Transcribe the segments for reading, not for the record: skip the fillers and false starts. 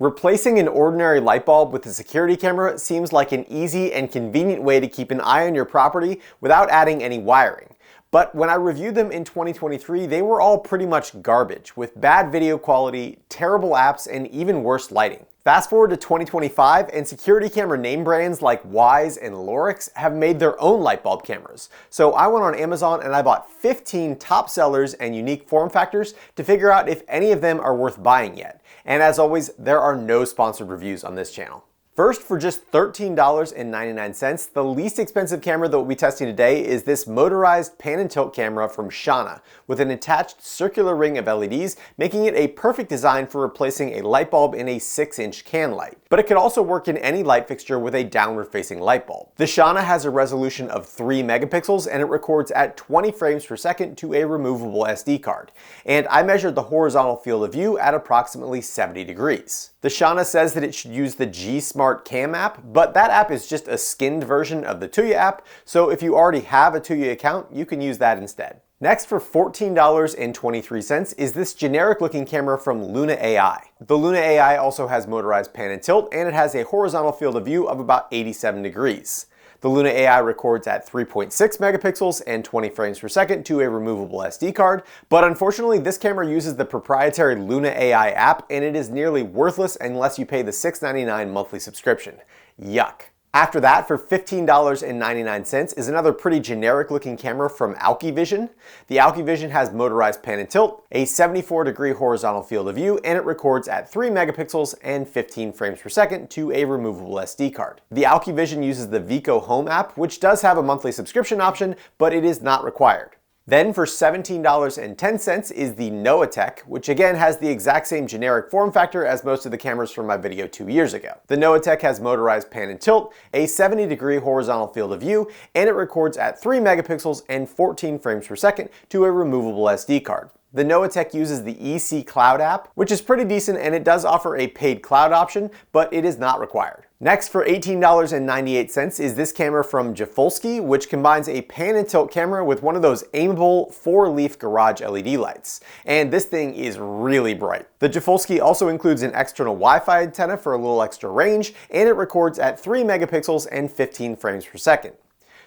Replacing an ordinary light bulb with a security camera seems like an easy and convenient way to keep an eye on your property without adding any wiring. But when I reviewed them in 2023, they were all pretty much garbage, with bad video quality, terrible apps, and even worse lighting. Fast forward to 2025, and security camera name brands like Wyze and Lorix have made their own light bulb cameras. So I went on Amazon and I bought 15 top sellers and unique form factors to figure out if any of them are worth buying yet. And as always, there are no sponsored reviews on this channel. First, for just $13.99, the least expensive camera that we'll be testing today is this motorized pan and tilt camera from Shana with an attached circular ring of LEDs, making it a perfect design for replacing a light bulb in a 6-inch can light. But it could also work in any light fixture with a downward-facing light bulb. The Shana has a resolution of 3 megapixels and it records at 20 frames per second to a removable SD card. And I measured the horizontal field of view at approximately 70 degrees. The Shana says that it should use the G Smart Cam app, but that app is just a skinned version of the Tuya app, so if you already have a Tuya account, you can use that instead. Next, for $14.23, is this generic looking camera from Luna AI. The Luna AI also has motorized pan and tilt, and it has a horizontal field of view of about 87 degrees. The Luna AI records at 3.6 megapixels and 20 frames per second to a removable SD card, but unfortunately this camera uses the proprietary Luna AI app and it is nearly worthless unless you pay the $6.99 monthly subscription. Yuck. After that, for $15.99 is another pretty generic looking camera from ONVIF. The ONVIF has motorized pan and tilt, a 74-degree horizontal field of view, and it records at 3 megapixels and 15 frames per second to a removable SD card. The ONVIF uses the Vico Home app, which does have a monthly subscription option, but it is not required. Then for $17.10 is the Noatech, which again has the exact same generic form factor as most of the cameras from my video 2 years ago. The Noatech has motorized pan and tilt, a 70-degree horizontal field of view, and it records at 3 megapixels and 14 frames per second to a removable SD card. The Noatech uses the EC Cloud app, which is pretty decent and it does offer a paid cloud option, but it is not required. Next, for $18.98 is this camera from Jafulski, which combines a pan and tilt camera with one of those aimable 4-leaf garage LED lights. And this thing is really bright. The Jafulski also includes an external Wi-Fi antenna for a little extra range, and it records at 3 megapixels and 15 frames per second.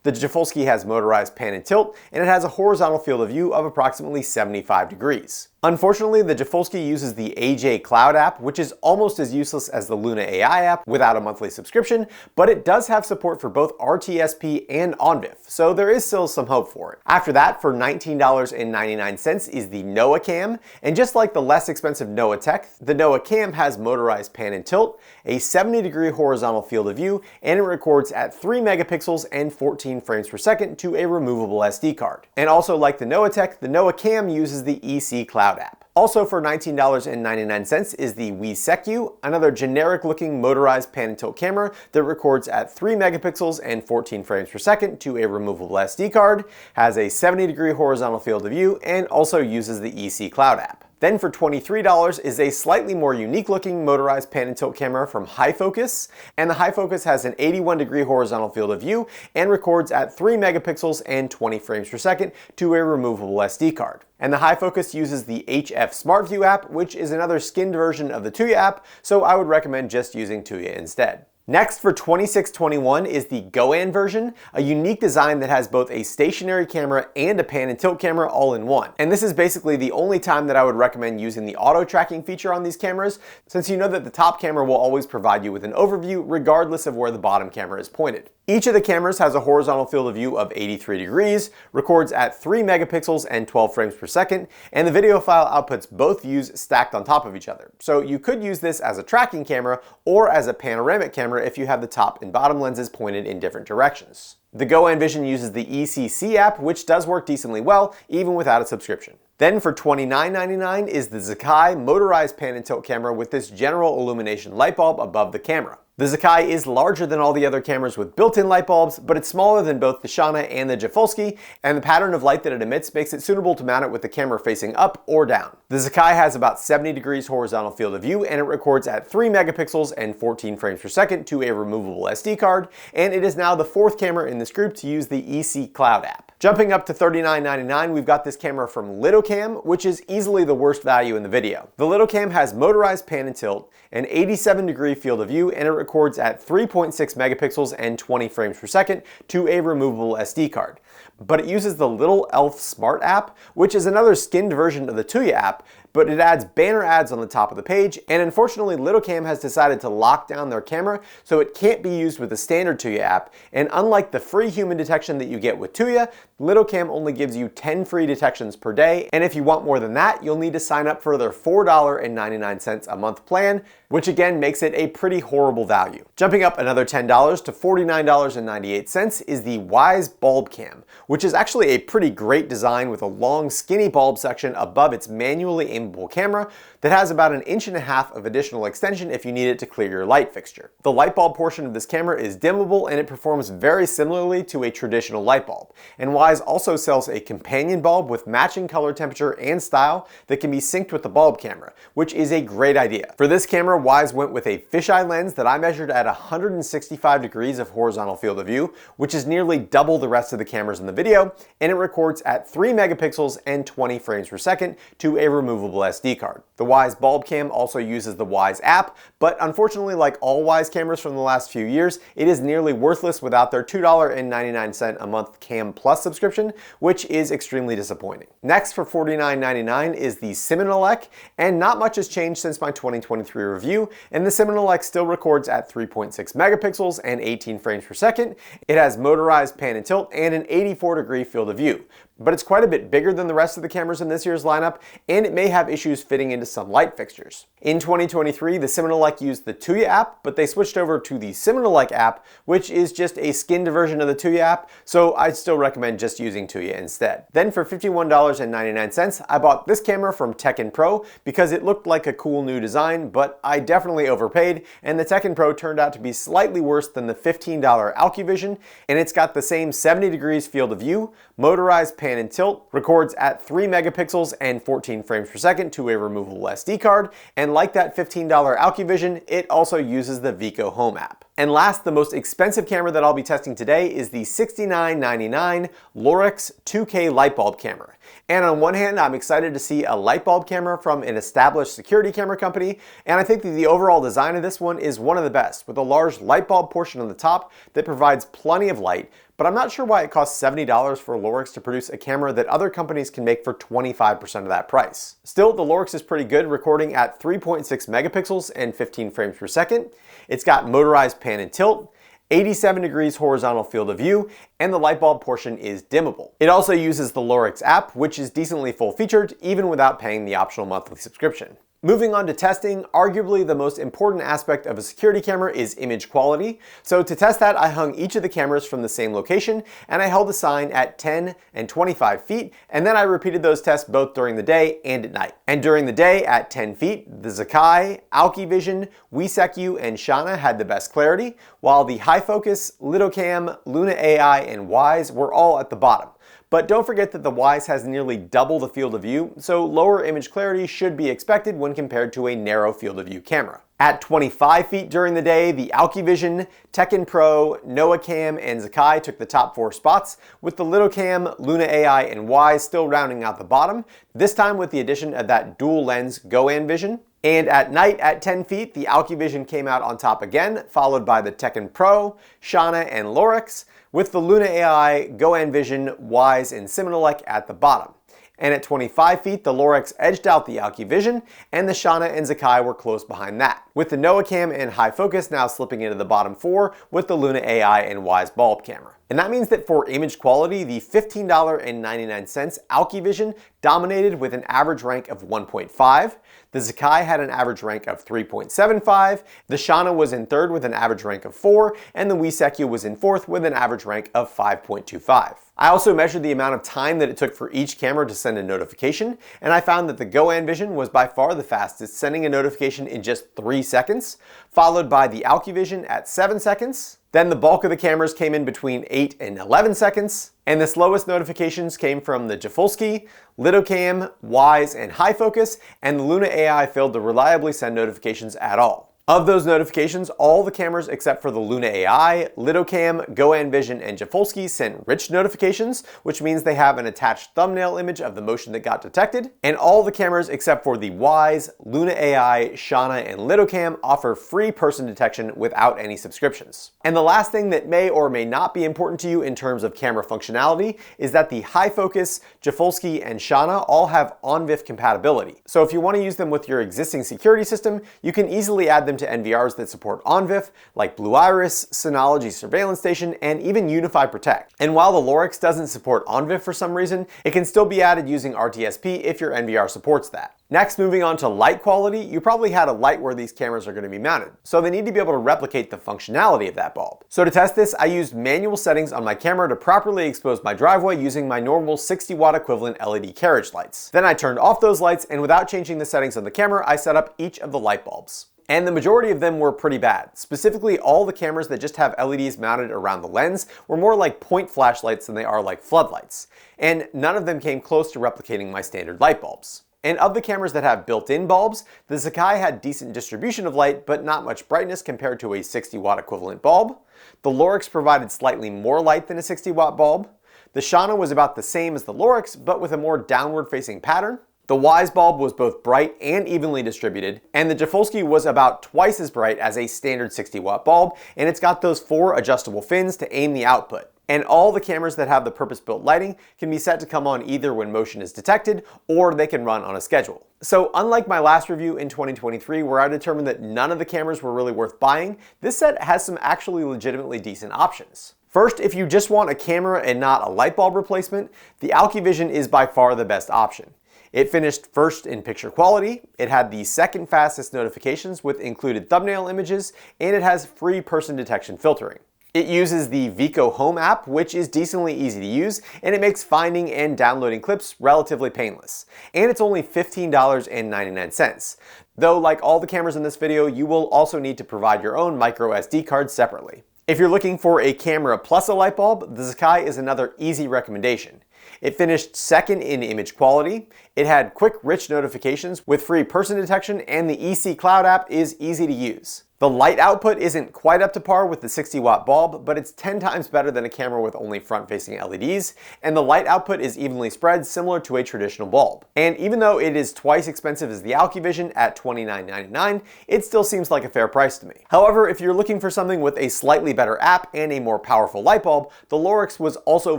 The Jafulski has motorized pan and tilt, and it has a horizontal field of view of approximately 75 degrees. Unfortunately, the Jafulski uses the AJ Cloud app, which is almost as useless as the Luna AI app without a monthly subscription, but it does have support for both RTSP and ONVIF, so there is still some hope for it. After that, for $19.99 is the Noah Cam, and just like the less expensive Noatech, the Noah Cam has motorized pan and tilt, a 70-degree horizontal field of view, and it records at 3 megapixels and 14 frames per second to a removable SD card. And also like the Noatech, the Noah Cam uses the EC Cloud app. Also for $19.99 is the WeSecu, another generic looking motorized pan and tilt camera that records at 3 megapixels and 14 frames per second to a removable SD card, has a 70-degree horizontal field of view, and also uses the EC Cloud app. Then for $23 is a slightly more unique looking motorized pan and tilt camera from HiFocus, and the HiFocus has an 81-degree horizontal field of view and records at 3 megapixels and 20 frames per second to a removable SD card. And the HiFocus uses the HF Smart View app, which is another skinned version of the Tuya app, so I would recommend just using Tuya instead. Next, for $26.21 is the Goan version, a unique design that has both a stationary camera and a pan and tilt camera all in one. And this is basically the only time that I would recommend using the auto tracking feature on these cameras, since you know that the top camera will always provide you with an overview regardless of where the bottom camera is pointed. Each of the cameras has a horizontal field of view of 83 degrees, records at 3 megapixels and 12 frames per second, and the video file outputs both views stacked on top of each other. So you could use this as a tracking camera or as a panoramic camera if you have the top and bottom lenses pointed in different directions. The GoEnvision uses the ECC app, which does work decently well, even without a subscription. Then for $29.99 is the Zakai motorized pan and tilt camera with this general illumination light bulb above the camera. The Zakai is larger than all the other cameras with built-in light bulbs, but it's smaller than both the Shana and the Jafulski, and the pattern of light that it emits makes it suitable to mount it with the camera facing up or down. The Zakai has about 70 degrees horizontal field of view, and it records at 3 megapixels and 14 frames per second to a removable SD card, and it is now the fourth camera in this group to use the EC Cloud app. Jumping up to $39.99, we've got this camera from LitoCam, which is easily the worst value in the video. The LitoCam has motorized pan and tilt, an 87-degree field of view, and it records at 3.6 megapixels and 20 frames per second to a removable SD card. But it uses the Little Elf Smart app, which is another skinned version of the Tuya app, but it adds banner ads on the top of the page, and unfortunately LittleCam has decided to lock down their camera so it can't be used with the standard Tuya app, and unlike the free human detection that you get with Tuya, LittleCam only gives you 10 free detections per day, and if you want more than that, you'll need to sign up for their $4.99 a month plan, which again makes it a pretty horrible value. Jumping up another $10 to $49.98 is the Wyze Bulb Cam, which is actually a pretty great design with a long skinny bulb section above its manually aimable camera that has about 1.5 inches of additional extension if you need it to clear your light fixture. The light bulb portion of this camera is dimmable and it performs very similarly to a traditional light bulb. And Wyze also sells a companion bulb with matching color temperature and style that can be synced with the bulb camera, which is a great idea. For this camera, Wyze went with a fisheye lens that I measured at 165 degrees of horizontal field of view, which is nearly double the rest of the cameras in the video, and it records at 3 megapixels and 20 frames per second to a removable SD card. The Wyze Bulb Cam also uses the Wyze app, but unfortunately, like all Wyze cameras from the last few years, it is nearly worthless without their $2.99 a month Cam Plus subscription, which is extremely disappointing. Next for $49.99 is the Simonolec, and not much has changed since my 2023 review, and the Simonolec still records at 3.6 megapixels and 18 frames per second. It has motorized pan and tilt and an 84-degree field of view. But it's quite a bit bigger than the rest of the cameras in this year's lineup, and it may have issues fitting into some light fixtures. In 2023, the Simonolec used the Tuya app, but they switched over to the Simonolec app, which is just a skinned version of the Tuya app, so I'd still recommend just using Tuya instead. Then for $51.99, I bought this camera from Tekken Pro because it looked like a cool new design, but I definitely overpaid, and the Tekken Pro turned out to be slightly worse than the $15 AlcuVision, and it's got the same 70 degrees field of view, motorized pan and tilt, records at 3 megapixels and 14 frames per second to a removable SD card, and like that $15 AlcuVision, it also uses the Vico Home app. And last, the most expensive camera that I'll be testing today is the $69.99 Lorix 2K light bulb camera. And on one hand, I'm excited to see a light bulb camera from an established security camera company, and I think that the overall design of this one is one of the best, with a large light bulb portion on the top that provides plenty of light, but I'm not sure why it costs $70 for Lorix to produce a camera that other companies can make for 25% of that price. Still, the Lorix is pretty good, recording at 3.6 megapixels and 15 frames per second. It's got motorized pan and tilt, 87 degrees horizontal field of view, and the light bulb portion is dimmable. It also uses the Lorix app, which is decently full-featured, even without paying the optional monthly subscription. Moving on to testing, arguably the most important aspect of a security camera is image quality. So to test that, I hung each of the cameras from the same location, and I held a sign at 10 and 25 feet, and then I repeated those tests both during the day and at night. And during the day at 10 feet, the Zakai, AlcuVision, WeSecu, and Shana had the best clarity, while the high focus, LittleCam, Luna AI, and Wyze were all at the bottom. But don't forget that the Wyze has nearly double the field of view, so lower image clarity should be expected when compared to a narrow field of view camera. At 25 feet during the day, the AlcuVision, Tekken Pro, NoahCam, and Zakai took the top 4 spots, with the LittleCam, Luna AI, and Wyze still rounding out the bottom, this time with the addition of that dual lens ONVIF. And at night at 10 feet, the AlcuVision came out on top again, followed by the Tekken Pro, Shana, and Lorix, with the Luna AI, ONVIF, Wyze, and Simonolec at the bottom. And at 25 feet, the Lorix edged out the AlcuVision, and the Shana and Zakai were close behind that, with the NoahCam and High Focus now slipping into the bottom 4 with the Luna AI and Wyze bulb camera. And that means that for image quality, the $15.99 AlcuVision dominated with an average rank of 1.5, the Zakai had an average rank of 3.75, the Shana was in third with an average rank of 4, and the WeSecu was in fourth with an average rank of 5.25. I also measured the amount of time that it took for each camera to send a notification, and I found that the ONVIF was by far the fastest, sending a notification in just 3 seconds, followed by the AlcuVision at 7 seconds. Then the bulk of the cameras came in between 8 and 11 seconds, and the slowest notifications came from the Jafulski, LittleCam, Wyze, and High Focus, and the Luna AI failed to reliably send notifications at all. Of those notifications, all the cameras except for the Luna AI, LidoCam, GoAnVision, and Jafolski sent rich notifications, which means they have an attached thumbnail image of the motion that got detected. And all the cameras except for the Wyze, Luna AI, Shauna, and LidoCam offer free person detection without any subscriptions. And the last thing that may or may not be important to you in terms of camera functionality is that the high focus, Jafolski, and Shauna all have ONVIF compatibility. So if you want to use them with your existing security system, you can easily add them to NVRs that support ONVIF, like Blue Iris, Synology Surveillance Station, and even Unify Protect. And while the Lorix doesn't support ONVIF for some reason, it can still be added using RTSP if your NVR supports that. Next, moving on to light quality, you probably had a light where these cameras are going to be mounted, so they need to be able to replicate the functionality of that bulb. So to test this, I used manual settings on my camera to properly expose my driveway using my normal 60 watt equivalent LED carriage lights. Then I turned off those lights, and without changing the settings on the camera, I set up each of the light bulbs. And the majority of them were pretty bad. Specifically, all the cameras that just have LEDs mounted around the lens were more like point flashlights than they are like floodlights. And none of them came close to replicating my standard light bulbs. And of the cameras that have built-in bulbs, the Sakai had decent distribution of light, but not much brightness compared to a 60 watt equivalent bulb. The Lorix provided slightly more light than a 60 watt bulb. The Shauna was about the same as the Lorix, but with a more downward facing pattern. The Wyze bulb was both bright and evenly distributed, and the Jafolski was about twice as bright as a standard 60 watt bulb, and it's got those 4 adjustable fins to aim the output. And all the cameras that have the purpose-built lighting can be set to come on either when motion is detected, or they can run on a schedule. So unlike my last review in 2023, where I determined that none of the cameras were really worth buying, this set has some actually legitimately decent options. First, if you just want a camera and not a light bulb replacement, the AlkiVision is by far the best option. It finished first in picture quality, it had the second fastest notifications with included thumbnail images, and it has free person detection filtering. It uses the Vico Home app, which is decently easy to use, and it makes finding and downloading clips relatively painless. And it's only $15.99. Though, like all the cameras in this video, you will also need to provide your own micro SD card separately. If you're looking for a camera plus a light bulb, the Sakai is another easy recommendation. It finished second in image quality, it had quick rich notifications with free person detection, and the EC Cloud app is easy to use. The light output isn't quite up to par with the 60 watt bulb, but it's 10 times better than a camera with only front-facing LEDs, and the light output is evenly spread similar to a traditional bulb. And even though it is twice expensive as the AlkiVision at $29.99, it still seems like a fair price to me. However, if you're looking for something with a slightly better app and a more powerful light bulb, the Lorix was also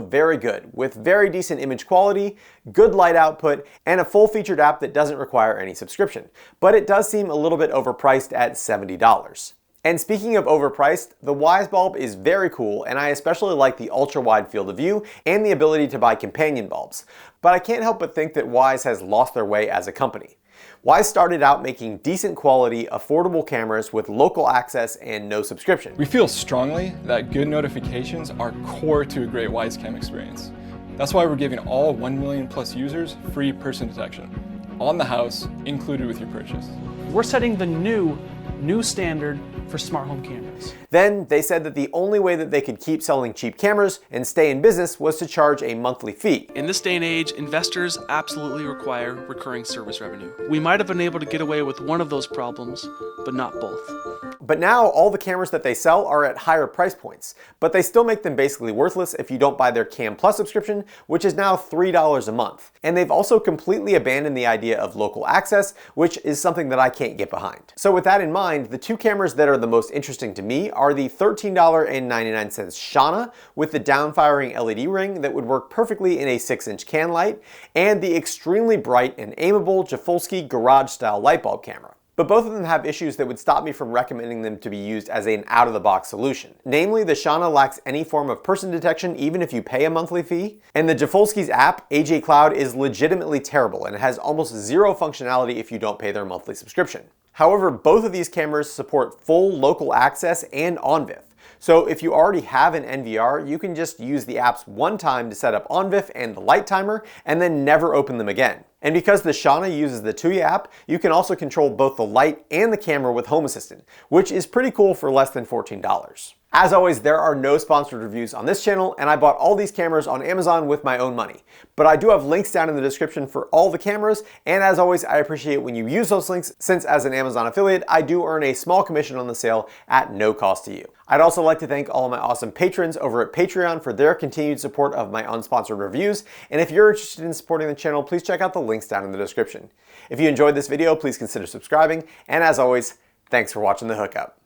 very good, with very decent image quality, good light output, and a full-featured app that doesn't require any subscription. But it does seem a little bit overpriced at $70. And speaking of overpriced, the Wyze bulb is very cool, and I especially like the ultra-wide field of view and the ability to buy companion bulbs. But I can't help but think that Wyze has lost their way as a company. Wyze started out making decent quality, affordable cameras with local access and no subscription. We feel strongly that good notifications are core to a great Wyze cam experience. That's why we're giving all 1 million plus users free person detection, on the house, included with your purchase. We're setting the new standard for smart home cameras. Then they said that the only way that they could keep selling cheap cameras and stay in business was to charge a monthly fee. In this day and age, investors absolutely require recurring service revenue. We might have been able to get away with one of those problems, but not both. But now all the cameras that they sell are at higher price points, but they still make them basically worthless if you don't buy their Cam Plus subscription, which is now $3 a month. And they've also completely abandoned the idea of local access, which is something that I can't get behind. So with that in mind, the two cameras that are the most interesting to me are the $13.99 Shauna with the downfiring LED ring that would work perfectly in a 6-inch can light, and the extremely bright and aimable Jafolski garage style light bulb camera. But both of them have issues that would stop me from recommending them to be used as an out-of-the-box solution. Namely, the Shauna lacks any form of person detection even if you pay a monthly fee, and the Jafolski's app, AJ Cloud, is legitimately terrible and it has almost zero functionality if you don't pay their monthly subscription. However, both of these cameras support full local access and ONVIF. So if you already have an NVR, you can just use the apps one time to set up ONVIF and the light timer, and then never open them again. And because the Shauna uses the Tuya app, you can also control both the light and the camera with Home Assistant, which is pretty cool for less than $14. As always, there are no sponsored reviews on this channel, and I bought all these cameras on Amazon with my own money. But I do have links down in the description for all the cameras, and as always, I appreciate when you use those links, since as an Amazon affiliate, I do earn a small commission on the sale at no cost to you. I'd also like to thank all of my awesome patrons over at Patreon for their continued support of my unsponsored reviews, and if you're interested in supporting the channel, please check out the links down in the description. If you enjoyed this video, please consider subscribing, and as always, thanks for watching The Hookup.